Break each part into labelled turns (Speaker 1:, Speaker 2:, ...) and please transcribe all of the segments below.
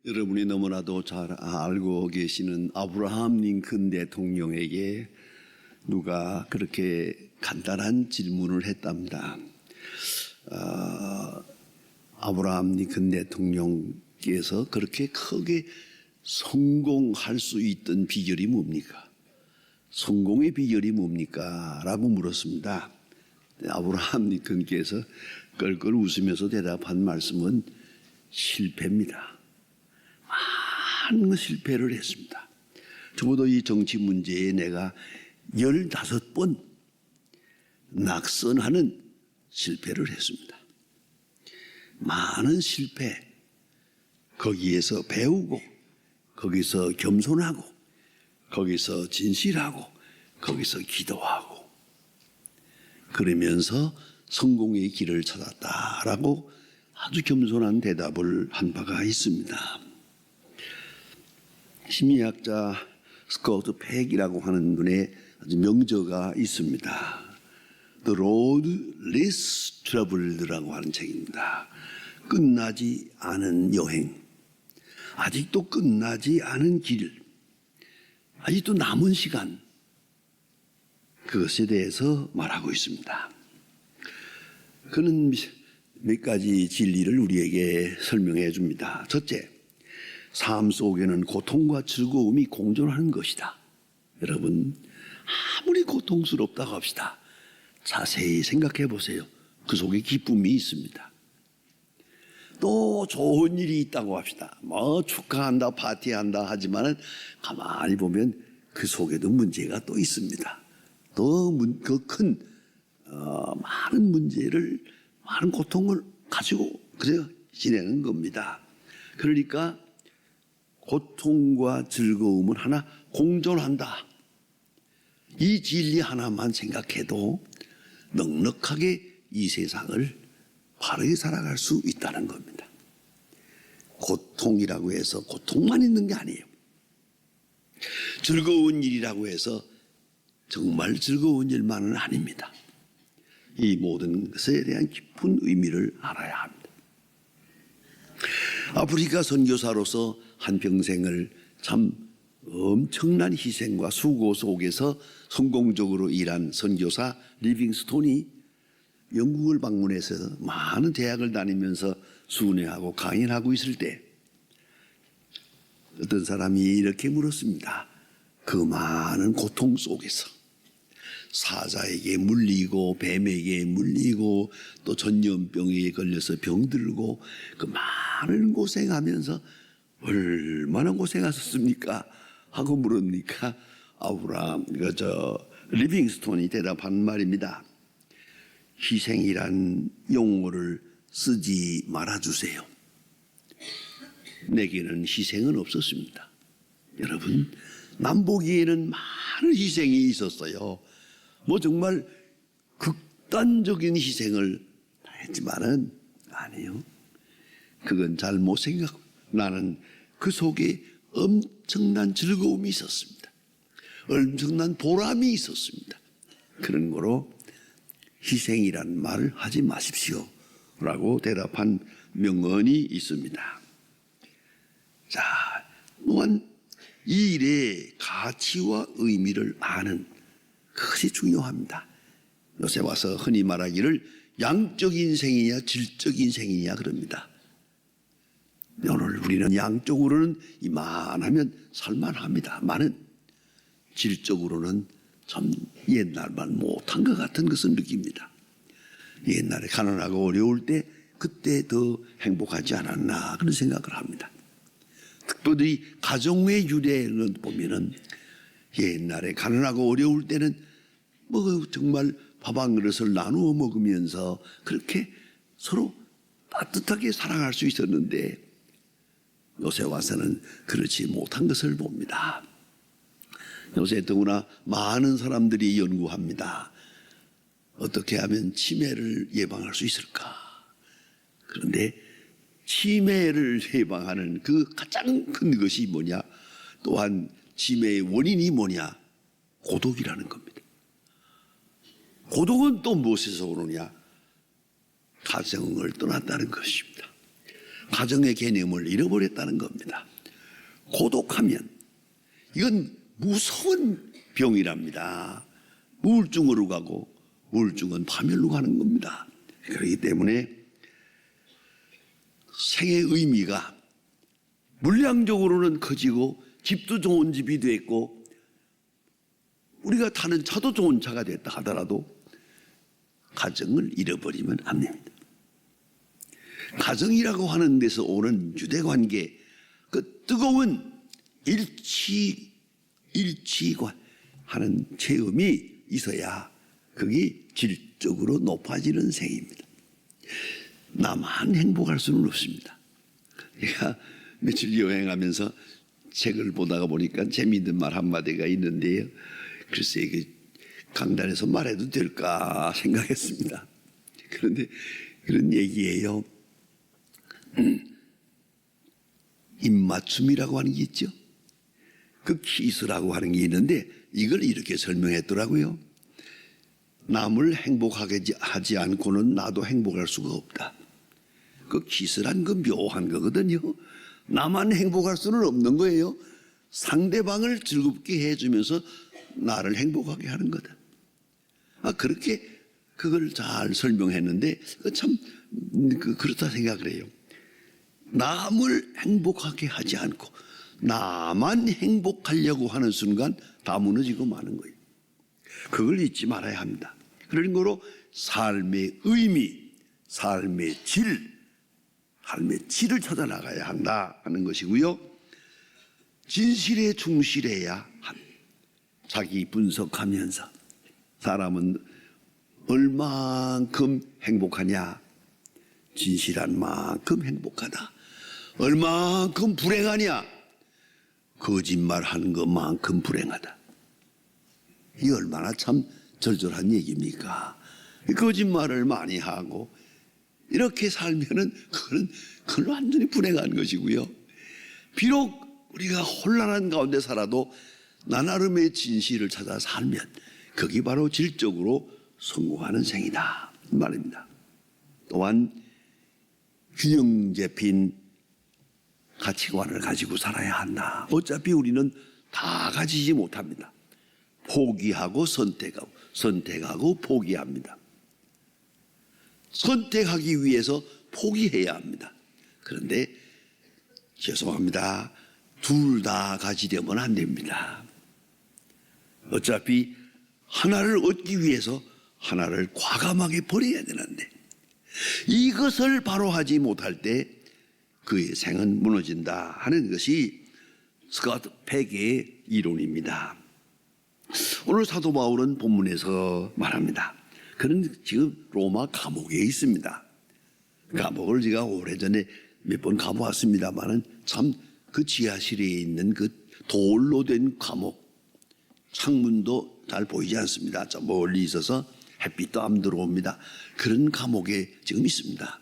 Speaker 1: 여러분이 너무나도 잘 알고 계시는 아브라함 링컨 대통령에게 누가 그렇게 간단한 질문을 했답니다. 아브라함 링컨 대통령께서 그렇게 크게 성공할 수 있던 비결이 뭡니까? 성공의 비결이 뭡니까? 라고 물었습니다. 아브라함 링컨께서 껄껄 웃으면서 대답한 말씀은 실패입니다. 많은 실패를 했습니다. 적어도 이 정치 문제에 내가 15번 낙선하는 실패를 했습니다. 많은 실패, 거기에서 배우고, 거기서 겸손하고, 거기서 진실하고, 거기서 기도하고, 그러면서 성공의 길을 찾았다라고 아주 겸손한 대답을 한 바가 있습니다. 심리학자 스코트 팩이라고 하는 분의 아주 명저가 있습니다. The Road Less Traveled라고 하는 책입니다. 끝나지 않은 여행, 아직도 끝나지 않은 길, 아직도 남은 시간, 그것에 대해서 말하고 있습니다. 그는 몇 가지 진리를 우리에게 설명해 줍니다. 첫째, 삶 속에는 고통과 즐거움이 공존하는 것이다. 여러분, 아무리 고통스럽다고 합시다. 자세히 생각해 보세요. 그 속에 기쁨이 있습니다. 또 좋은 일이 있다고 합시다. 뭐 축하한다, 파티한다 하지만은 가만히 보면 그 속에도 문제가 또 있습니다. 더 큰 많은 문제를, 많은 고통을 가지고 그래서 지내는 겁니다. 그러니까 고통과 즐거움은 하나 공존한다. 이 진리 하나만 생각해도 넉넉하게 이 세상을 바르게 살아갈 수 있다는 겁니다. 고통이라고 해서 고통만 있는 게 아니에요. 즐거운 일이라고 해서 정말 즐거운 일만은 아닙니다. 이 모든 것에 대한 깊은 의미를 알아야 합니다. 아프리카 선교사로서 한평생을 참 엄청난 희생과 수고 속에서 성공적으로 일한 선교사 리빙스톤이 영국을 방문해서 많은 대학을 다니면서 순회하고 강연하고 있을 때 어떤 사람이 이렇게 물었습니다. 그 많은 고통 속에서 사자에게 물리고 뱀에게 물리고 또 전염병에 걸려서 병들고 그 많은 고생하면서 얼마나 고생하셨습니까? 하고 물으니까 아브라함 리빙스톤이 대답한 말입니다. 희생이란 용어를 쓰지 말아주세요. 내게는 희생은 없었습니다. 여러분, 남보기에는 많은 희생이 있었어요. 뭐 정말 극단적인 희생을 했지만은 아니요. 그건 잘못 생각하고 나는 그 속에 엄청난 즐거움이 있었습니다. 엄청난 보람이 있었습니다. 그런 거로 희생이란 말을 하지 마십시오 라고 대답한 명언이 있습니다. 자, 또한 이 일의 가치와 의미를 아는 그것이 중요합니다. 요새 와서 흔히 말하기를 양적 인생이냐 질적 인생이냐 그럽니다. 오늘 우리는 양적으로는 이만하면 살만합니다만은 질적으로는 참 옛날만 못한 것 같은 것을 느낍니다. 옛날에 가난하고 어려울 때 그때 더 행복하지 않았나 그런 생각을 합니다. 특별히 가정의 유래를 보면은 옛날에 가난하고 어려울 때는 뭐 정말 밥 한 그릇을 나누어 먹으면서 그렇게 서로 따뜻하게 사랑할 수 있었는데 요새 와서는 그렇지 못한 것을 봅니다. 요새 더구나 많은 사람들이 연구합니다. 어떻게 하면 치매를 예방할 수 있을까? 그런데 치매를 예방하는 그 가장 큰 것이 뭐냐? 또한 치매의 원인이 뭐냐? 고독이라는 겁니다. 고독은 또 무엇에서 오느냐? 가정을 떠났다는 것입니다. 가정의 개념을 잃어버렸다는 겁니다. 고독하면 이건 무서운 병이랍니다. 우울증으로 가고 우울증은 파멸로 가는 겁니다. 그렇기 때문에 생의 의미가 물량적으로는 커지고 집도 좋은 집이 됐고 우리가 타는 차도 좋은 차가 됐다 하더라도 가정을 잃어버리면 안 됩니다. 가정이라고 하는 데서 오는 유대관계, 그 뜨거운 일치관 하는 체험이 있어야 그게 질적으로 높아지는 생입니다. 나만 행복할 수는 없습니다. 제가 며칠 여행하면서 책을 보다가 보니까 재미있는 말 한마디가 있는데요. 글쎄 이게 강단에서 말해도 될까 생각했습니다. 그런데 그런 얘기예요. 입맞춤이라고 하는 게 있죠. 그 키스라고 하는 게 있는데 이걸 이렇게 설명했더라고요. 남을 행복하게 하지 않고는 나도 행복할 수가 없다. 그 키스란 그 묘한 거거든요. 나만 행복할 수는 없는 거예요. 상대방을 즐겁게 해주면서 나를 행복하게 하는 거다. 그렇게 그걸 잘 설명했는데 참 그렇다 생각을 해요. 남을 행복하게 하지 않고 나만 행복하려고 하는 순간 다 무너지고 마는 거예요. 그걸 잊지 말아야 합니다. 그런 거로 삶의 의미, 삶의 질을 찾아 나가야 한다 하는 것이고요. 진실에 충실해야 합니다. 자기 분석하면서 사람은 얼만큼 행복하냐? 진실한 만큼 행복하다. 얼만큼 불행하냐? 거짓말하는 것만큼 불행하다. 이 얼마나 참 절절한 얘기입니까? 거짓말을 많이 하고 이렇게 살면은 그건 완전히 불행한 것이고요. 비록 우리가 혼란한 가운데 살아도 나 나름의 진실을 찾아 살면 그게 바로 질적으로 성공하는 생이다 말입니다. 또한 균형 잡힌 가치관을 가지고 살아야 한다. 어차피 우리는 다 가지지 못합니다. 포기하고 선택하고 포기합니다. 선택하기 위해서 포기해야 합니다. 그런데 죄송합니다. 둘 다 가지려면 안 됩니다. 어차피 하나를 얻기 위해서 하나를 과감하게 버려야 되는데 이것을 바로 하지 못할 때 그의 생은 무너진다 하는 것이 스코트 팩의 이론입니다. 오늘 사도 바울은 본문에서 말합니다. 그는 지금 로마 감옥에 있습니다. 감옥을 제가 오래전에 몇 번 가보았습니다만은 참 그 지하실에 있는 그 돌로 된 감옥, 창문도 잘 보이지 않습니다. 저 멀리 있어서 햇빛도 안 들어옵니다. 그런 감옥에 지금 있습니다.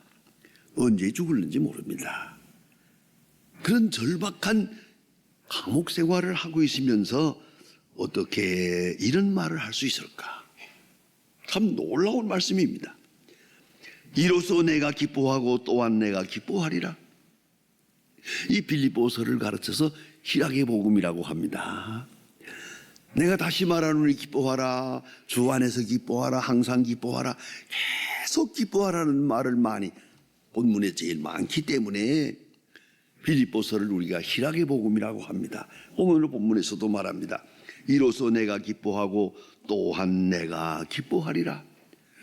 Speaker 1: 언제 죽을는지 모릅니다. 그런 절박한 감옥 생활을 하고 있으면서 어떻게 이런 말을 할 수 있을까? 참 놀라운 말씀입니다. 이로써 내가 기뻐하고 또한 내가 기뻐하리라. 이 빌립보서를 가르쳐서 희락의 복음이라고 합니다. 내가 다시 말하노니 기뻐하라. 주 안에서 기뻐하라. 항상 기뻐하라. 계속 기뻐하라는 말을 많이 본문에 제일 많기 때문에 빌립보서를 우리가 희락의 복음이라고 합니다. 오늘 본문에서도 말합니다. 이로써 내가 기뻐하고 또한 내가 기뻐하리라.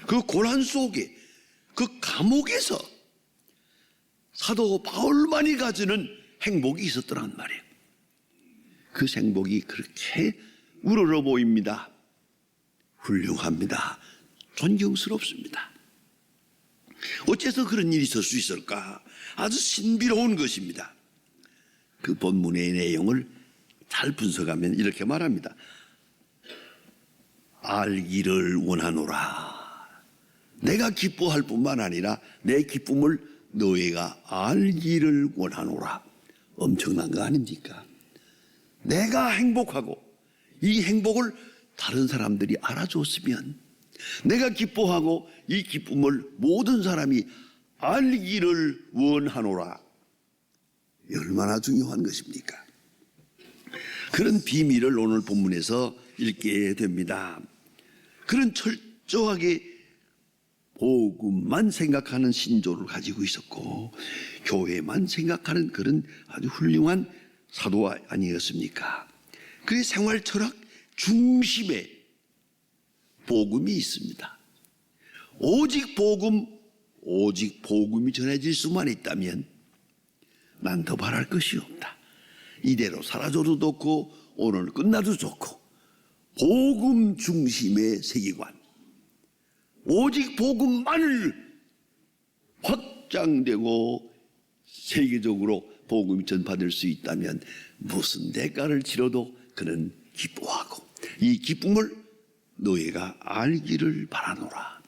Speaker 1: 그 고난 속에 그 감옥에서 사도 바울만이 가지는 행복이 있었더란 말이에요. 그 행복이 그렇게 우러러 보입니다. 훌륭합니다. 존경스럽습니다. 어째서 그런 일이 있을 수 있을까? 아주 신비로운 것입니다. 그 본문의 내용을 잘 분석하면 이렇게 말합니다. 알기를 원하노라. 내가 기뻐할 뿐만 아니라 내 기쁨을 너희가 알기를 원하노라. 엄청난 거 아닙니까? 내가 행복하고 이 행복을 다른 사람들이 알아줬으면, 내가 기뻐하고 이 기쁨을 모든 사람이 알기를 원하노라 얼마나 중요한 것입니까? 그런 비밀을 오늘 본문에서 읽게 됩니다. 그런 철저하게 복음만 생각하는 신조를 가지고 있었고 교회만 생각하는 그런 아주 훌륭한 사도 아니었습니까? 그의 생활 철학 중심에 복음이 있습니다. 오직 복음이 전해질 수만 있다면 난 더 바랄 것이 없다. 이대로 사라져도 좋고 오늘 끝나도 좋고 복음 중심의 세계관, 오직 복음만을 확장되고 세계적으로 복음이 전파될 수 있다면 무슨 대가를 치러도 그는 기뻐하고 이 기쁨을 너희가 알기를 바라노라.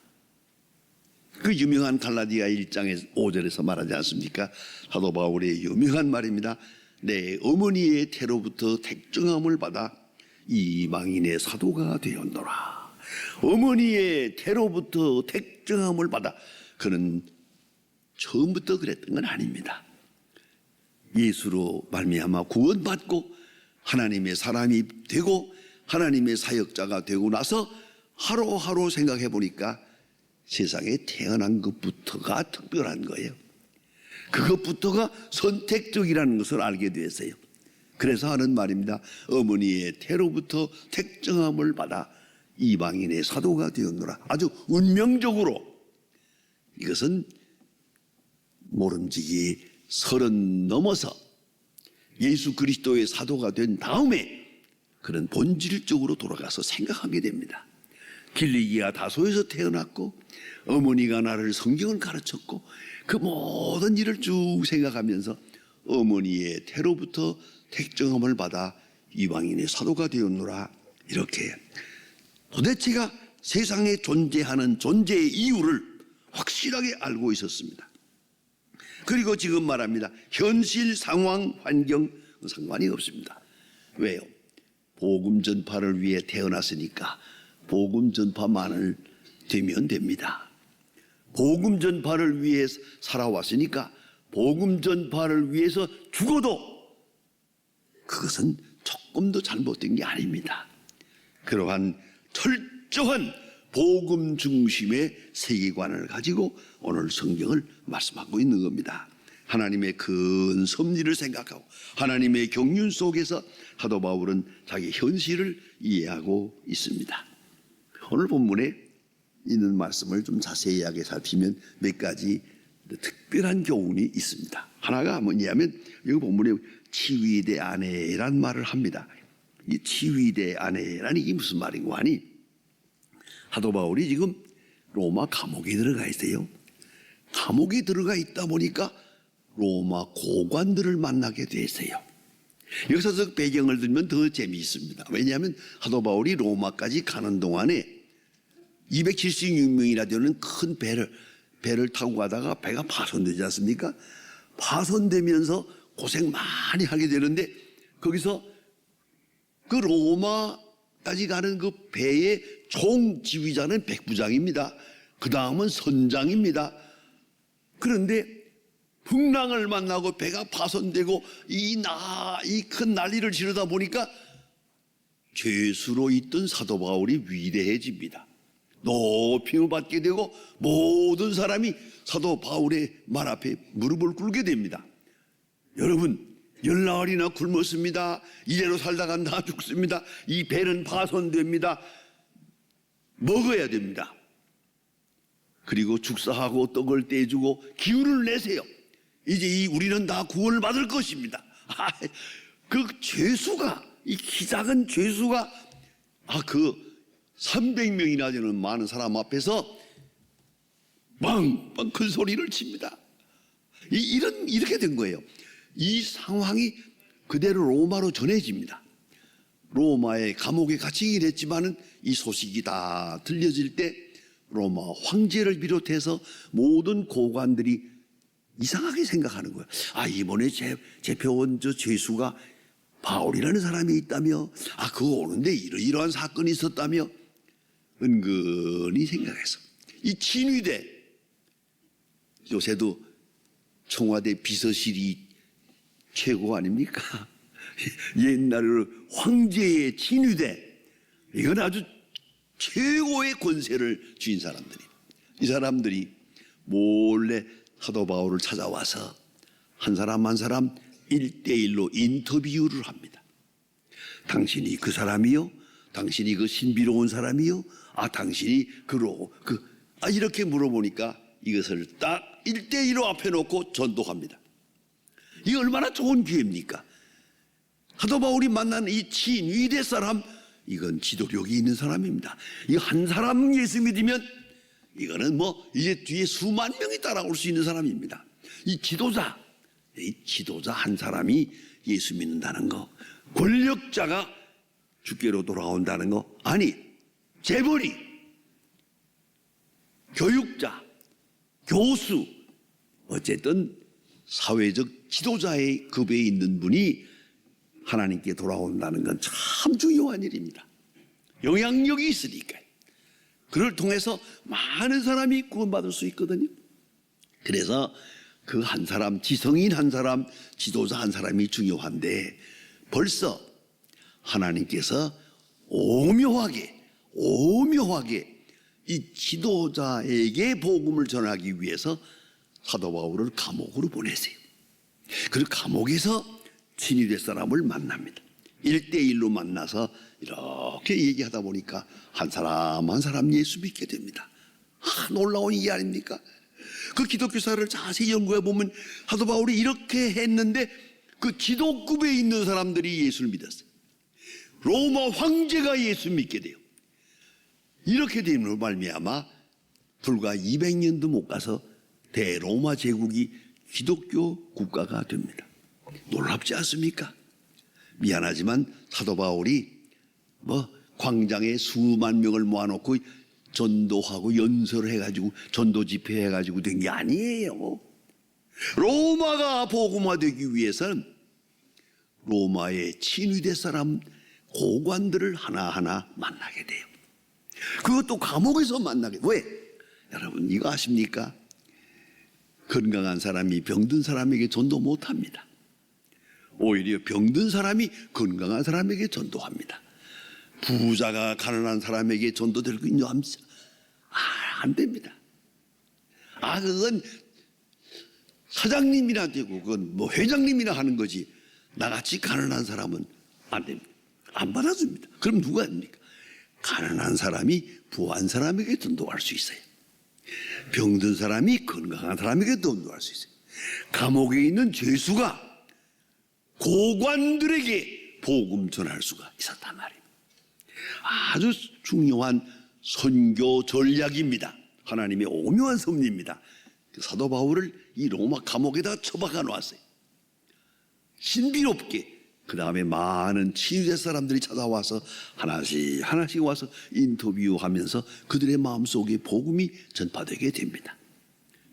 Speaker 1: 그 유명한 갈라디아 1장의 5절에서 말하지 않습니까? 사도 바울의 유명한 말입니다. 내 어머니의 태로부터 택정함을 받아 이방인의 사도가 되었노라. 어머니의 태로부터 택정함을 받아. 그는 처음부터 그랬던 건 아닙니다. 예수로 말미암아 구원받고 하나님의 사람이 되고 하나님의 사역자가 되고 나서 하루하루 생각해 보니까 세상에 태어난 것부터가 특별한 거예요. 그것부터가 선택적이라는 것을 알게 됐어요. 그래서 하는 말입니다. 어머니의 태로부터 택정함을 받아 이방인의 사도가 되었노라. 아주 운명적으로 이것은 모름지기 30 넘어서 예수 그리스도의 사도가 된 다음에 그런 본질적으로 돌아가서 생각하게 됩니다. 길리기아 다소에서 태어났고 어머니가 나를 성경을 가르쳤고 그 모든 일을 쭉 생각하면서 어머니의 태로부터 택정함을 받아 이방인의 사도가 되었노라. 이렇게 도대체가 세상에 존재하는 존재의 이유를 확실하게 알고 있었습니다. 그리고 지금 말합니다. 현실 상황 환경 상관이 없습니다. 왜요? 복음 전파를 위해 태어났으니까 복음 전파만을 되면 됩니다. 복음 전파를 위해 살아왔으니까 복음 전파를 위해서 죽어도 그것은 조금도 잘못된 게 아닙니다. 그러한 철저한 복음 중심의 세계관을 가지고 오늘 성경을 말씀하고 있는 겁니다. 하나님의 큰 섭리를 생각하고 하나님의 경륜 속에서 사도 바울은 자기 현실을 이해하고 있습니다. 오늘 본문에 있는 말씀을 좀 자세하게 살피면 몇 가지 특별한 교훈이 있습니다. 하나가 뭐냐면 여기 본문에 치위대 아내란 말을 합니다. 이 치위대 아내라는 이게 무슨 말인고 하니 사도 바울이 지금 로마 감옥에 들어가 있어요. 감옥에 들어가 있다 보니까 로마 고관들을 만나게 됐어요. 여기서 배경을 들면 더 재미있습니다. 왜냐하면 사도 바울이 로마까지 가는 동안에 276명이나 되는 큰 배를 타고 가다가 배가 파손되지 않습니까? 파손되면서 고생 많이 하게 되는데 거기서 그 로마까지 가는 그 배의 총지휘자는 백부장입니다. 그 다음은 선장입니다. 그런데 풍랑을 만나고 배가 파손되고 이 큰 난리를 지르다 보니까 죄수로 있던 사도 바울이 위대해집니다. 높임을 받게 되고 모든 사람이 사도 바울의 말 앞에 무릎을 꿇게 됩니다. 여러분, 열나흘이나 굶었습니다. 이대로 살다가 나 죽습니다. 이 배는 파손됩니다. 먹어야 됩니다. 그리고 죽사하고 떡을 떼주고 기운을 내세요. 이제 우리는 다 구원을 받을 것입니다. 그 죄수가, 이 키 작은 죄수가 그 300명이나 되는 많은 사람 앞에서 빵빵 큰 소리를 칩니다. 이렇게 된 거예요. 이 상황이 그대로 로마로 전해집니다. 로마의 감옥에 갇히긴 했지만은 이 소식이 다 들려질 때 로마 황제를 비롯해서 모든 고관들이 이상하게 생각하는 거예요. 이번에 잡혀온 저 죄수가 바울이라는 사람이 있다며, 그거 오는데 이러이러한 사건이 있었다며 은근히 생각해서 이 친위대, 요새도 청와대 비서실이 최고 아닙니까? 옛날으로 황제의 친위대, 이건 아주 최고의 권세를 쥔 사람들이, 이 사람들이 몰래 사도 바울을 찾아와서 한 사람 한 사람 1대1로 인터뷰를 합니다. 당신이 그 사람이요? 당신이 그 신비로운 사람이요? 당신이 이렇게 물어보니까 이것을 딱 1대1로 앞에 놓고 전도합니다. 이게 얼마나 좋은 기회입니까? 사도 바울이 만난 이 친위대 사람, 이건 지도력이 있는 사람입니다. 이 한 사람 예수 믿으면 이거는 이제 뒤에 수만 명이 따라올 수 있는 사람입니다. 이 지도자 한 사람이 예수 믿는다는 거, 권력자가 주께로 돌아온다는 거, 아니 재벌이, 교육자, 교수, 어쨌든 사회적 지도자의 급에 있는 분이 하나님께 돌아온다는 건 참 중요한 일입니다. 영향력이 있으니까요. 그를 통해서 많은 사람이 구원받을 수 있거든요. 그래서 그 한 사람, 지성인 한 사람, 지도자 한 사람이 중요한데, 벌써 하나님께서 오묘하게 이 지도자에게 복음을 전하기 위해서 사도 바울을 감옥으로 보내세요. 그리고 감옥에서 친위대 사람을 만납니다. 1대1로 만나서 이렇게 얘기하다 보니까 한 사람 한 사람 예수 믿게 됩니다. 놀라운 일 아닙니까? 그 기독교사를 자세히 연구해 보면 사도 바울이 이렇게 했는데 그 지도급에 있는 사람들이 예수를 믿었어요. 로마 황제가 예수 믿게 돼요. 이렇게 됨으로 말미암아 불과 200년도 못 가서 대로마 제국이 기독교 국가가 됩니다. 놀랍지 않습니까? 미안하지만 사도 바울이 광장에 수만 명을 모아놓고 전도하고 연설을 해가지고 전도 집회 해가지고 된 게 아니에요. 로마가 복음화되기 위해서는 로마의 친위대 사람 고관들을 하나하나 만나게 돼요. 그것도 감옥에서 만나게. 왜? 여러분 이거 아십니까? 건강한 사람이 병든 사람에게 전도 못합니다. 오히려 병든 사람이 건강한 사람에게 전도합니다. 부자가 가난한 사람에게 전도될 수 있냐? 안 됩니다. 그건 사장님이나 되고 그건 회장님이나 하는 거지, 나같이 가난한 사람은 안 됩니다. 안 받아줍니다. 그럼 누가 합니까? 가난한 사람이 부한 사람에게 전도할 수 있어요. 병든 사람이 건강한 사람에게 전도할 수 있어요. 감옥에 있는 죄수가 고관들에게 복음 전할 수가 있었단 말입니다. 아주 중요한 선교 전략입니다. 하나님의 오묘한 섭리입니다. 사도 바울을 이 로마 감옥에다 처박아 놓았어요. 신비롭게. 그 다음에 많은 친위대 사람들이 찾아와서 하나씩 와서 인터뷰하면서 그들의 마음속에 복음이 전파되게 됩니다.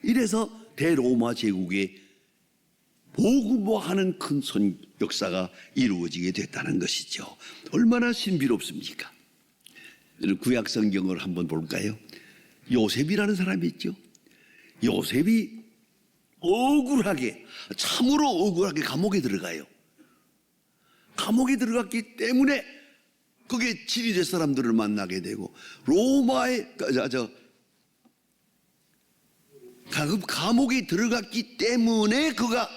Speaker 1: 이래서 대로마 제국의 복음화하는 큰 역사가 이루어지게 됐다는 것이죠. 얼마나 신비롭습니까? 구약 성경을 한번 볼까요? 요셉이라는 사람이 있죠. 요셉이 참으로 억울하게 감옥에 들어가요. 감옥에 들어갔기 때문에 거기에 친위대 사람들을 만나게 되고, 로마의 감옥에 들어갔기 때문에 그가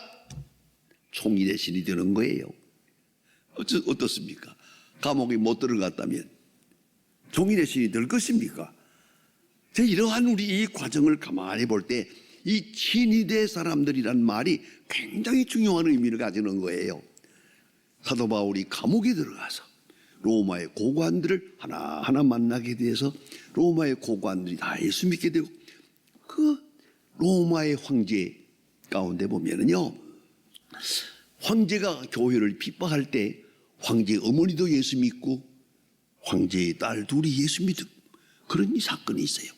Speaker 1: 총리 대신이 되는 거예요. 어떻습니까? 감옥에 못 들어갔다면 총리 대신이 될 것입니까? 이러한 우리 이 과정을 가만히 볼 때 이 친위대 사람들이란 말이 굉장히 중요한 의미를 가지는 거예요. 사도 바울이 감옥에 들어가서 로마의 고관들을 하나하나 만나게 돼서 로마의 고관들이 다 예수 믿게 되고, 그 로마의 황제 가운데 보면은요, 황제가 교회를 핍박할 때 황제 어머니도 예수 믿고 황제의 딸 둘이 예수 믿고 그런 사건이 있어요.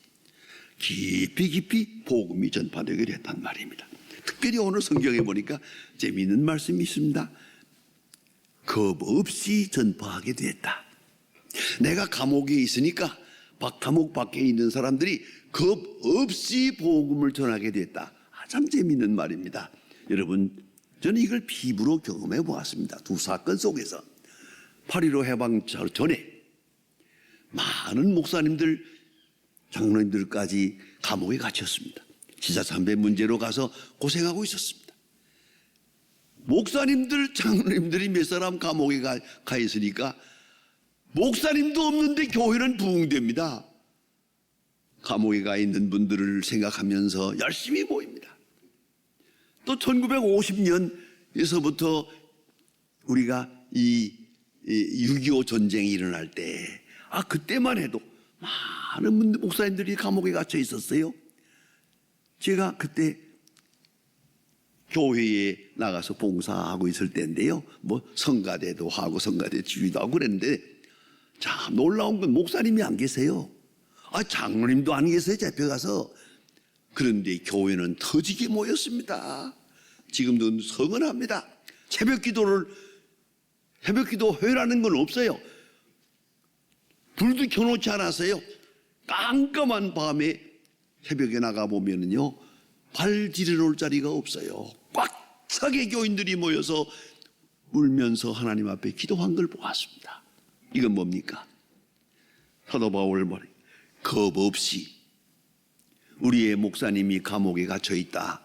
Speaker 1: 깊이 복음이 전파되게 됐단 말입니다. 특별히 오늘 성경에 보니까 재미있는 말씀이 있습니다. 겁 없이 전파하게 됐다. 내가 감옥에 있으니까 감옥 밖에 있는 사람들이 겁 없이 복음을 전하게 됐다. 참 재미있는 말입니다. 여러분, 저는 이걸 피부로 경험해 보았습니다. 두 사건 속에서 8.15 해방 전에 많은 목사님들, 장로님들까지 감옥에 갇혔습니다. 지자참배 문제로 가서 고생하고 있었습니다. 목사님들, 장로님들이 몇 사람 감옥에 가 있으니까 목사님도 없는데 교회는 부흥됩니다. 감옥에 가 있는 분들을 생각하면서 열심히 모입니다. 또 1950년에서부터 우리가 이 6.25 전쟁이 일어날 때, 그때만 해도 많은 목사님들이 감옥에 갇혀 있었어요. 제가 그때 교회에 나가서 봉사하고 있을 때인데요. 성가대도 하고 성가대 지휘도 하고 그랬는데, 참 놀라운 건 목사님이 안 계세요. 장로님도 안 계세요, 잡혀가서. 그런데 교회는 터지게 모였습니다. 지금도 성언합니다. 새벽기도회라는 건 없어요. 불도 켜놓지 않았어요. 깜깜한 밤에 새벽에 나가보면요, 발 디뎌놓을 자리가 없어요. 꽉 차게 교인들이 모여서 울면서 하나님 앞에 기도한 걸 보았습니다. 이건 뭡니까? 사도 바울 말이 겁 없이, 우리의 목사님이 감옥에 갇혀 있다,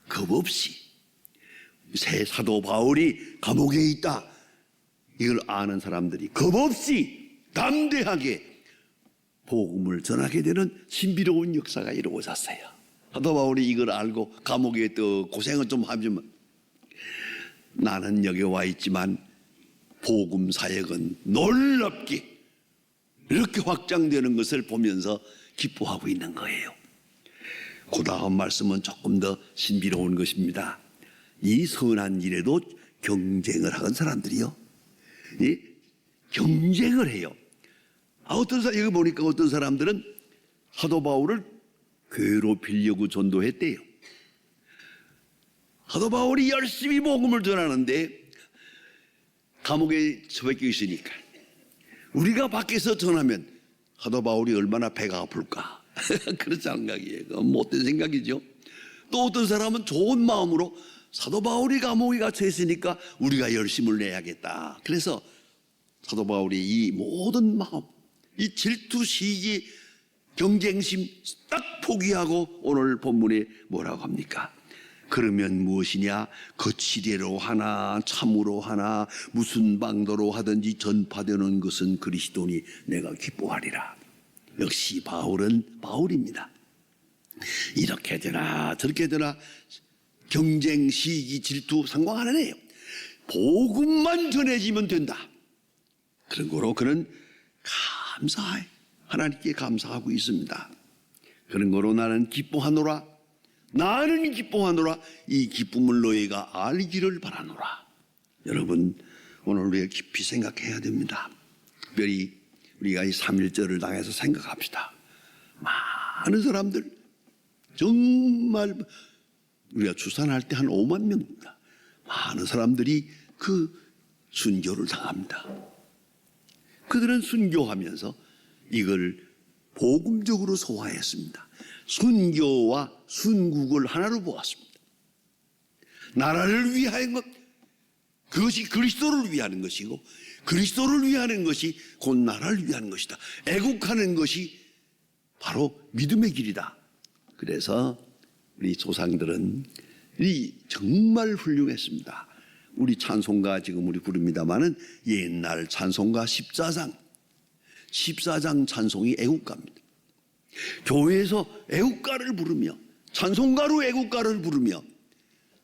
Speaker 1: 겁 없이, 새 사도 바울이 감옥에 있다, 이걸 아는 사람들이 겁 없이 담대하게 복음을 전하게 되는 신비로운 역사가 이루어졌어요. 사도 바울이 이걸 알고 감옥에 또 고생을 좀 하지만, 나는 여기 와 있지만 복음 사역은 놀랍게 이렇게 확장되는 것을 보면서 기뻐하고 있는 거예요. 그 다음 말씀은 조금 더 신비로운 것입니다. 이 선한 일에도 경쟁을 하는 사람들이요, 경쟁을 해요. 여기 보니까 어떤 사람들은 사도 바울을 괴롭히려고 전도했대요. 사도 바울이 열심히 복음을 전하는데 감옥에 처박혀 있으니까 우리가 밖에서 전하면 사도 바울이 얼마나 배가 아플까. 그런 생각이에요. 못된 생각이죠. 또 어떤 사람은 좋은 마음으로 사도 바울이 감옥에 갇혀 있으니까 우리가 열심을 내야겠다. 그래서 사도 바울이 이 모든 마음, 이 질투, 시기, 경쟁심 딱 포기하고 오늘 본문에 뭐라고 합니까? 그러면 무엇이냐? 거칠애로 하나 참으로 하나 무슨 방도로 하든지 전파되는 것은 그리스도니 내가 기뻐하리라. 역시 바울은 바울입니다. 이렇게 되나 저렇게 되나 경쟁, 시기, 질투 상관 안 해요. 복음만 전해지면 된다. 그런 거로 그는 감사해, 하나님께 감사하고 있습니다. 그런 거로 나는 기뻐하노라. 나는 기뻐하노라. 이 기쁨을 너희가 알기를 바라노라. 여러분, 오늘 우리가 깊이 생각해야 됩니다. 특별히 우리가 이 3.1절을 당해서 생각합시다. 많은 사람들, 정말 우리가 추산할 때 한 5만 명입니다. 많은 사람들이 그 순교를 당합니다. 그들은 순교하면서 이걸 복음적으로 소화했습니다. 순교와 순국을 하나로 보았습니다. 나라를 위하는 것, 그것이 그리스도를 위하는 것이고, 그리스도를 위하는 것이 곧 나라를 위하는 것이다. 애국하는 것이 바로 믿음의 길이다. 그래서 우리 조상들은 정말 훌륭했습니다. 우리 찬송가 지금 우리 부릅니다마는 옛날 찬송가 14장 찬송이 애국가입니다. 교회에서 애국가를 부르며 찬송가로 애국가를 부르며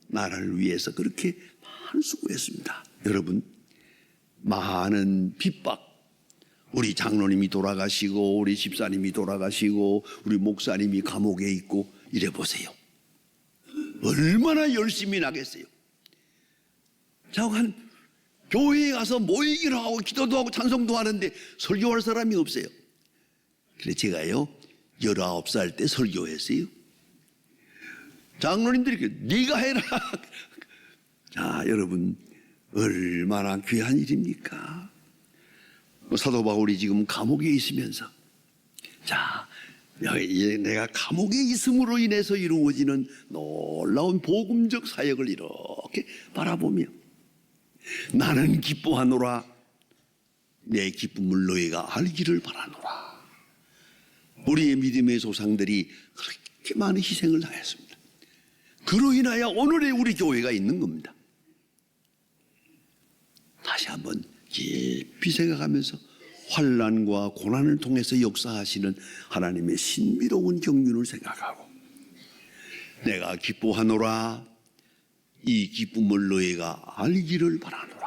Speaker 1: 나라를 위해서 그렇게 많은 수고했습니다. 여러분, 많은 핍박, 우리 장로님이 돌아가시고 우리 집사님이 돌아가시고 우리 목사님이 감옥에 있고 이래 보세요. 얼마나 열심히 나겠어요. 한 교회에 가서 모이기로 하고 기도도 하고 찬송도 하는데 설교할 사람이 없어요. 그래서 제가요 19살 때 설교했어요. 장로님들이 네가 해라. 자, 여러분, 얼마나 귀한 일입니까? 사도 바울이 지금 감옥에 있으면서, 자, 내가 감옥에 있음으로 인해서 이루어지는 놀라운 복음적 사역을 이렇게 바라보며 나는 기뻐하노라. 내 기쁨을 너희가 알기를 바라노라. 우리의 믿음의 조상들이 그렇게 많은 희생을 당했습니다. 그로 인하여 오늘의 우리 교회가 있는 겁니다. 다시 한번 깊이 생각하면서 환난과 고난을 통해서 역사하시는 하나님의 신비로운 경륜을 생각하고 내가 기뻐하노라. 이 기쁨을 너희가 알기를 바라노라.